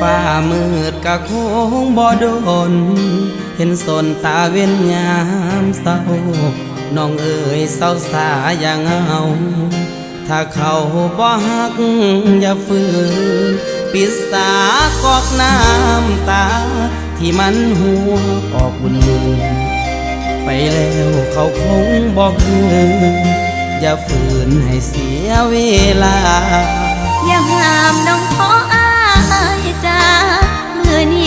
ฟ้ามืดกะคงบ่โดนเห็นสนตาเว้นยามเศร้าน้องเอ๋ยเศร้าสาอย่างเอาถ้าเขาบ่ฮักอย่าฝืนปิดสากอกน้ำตาที่มันหัวออกบุญมือไปแล้วเขาคงบอกคืนอย่าฝืนให้เสียเวลาอย่าห้ามน้องขอ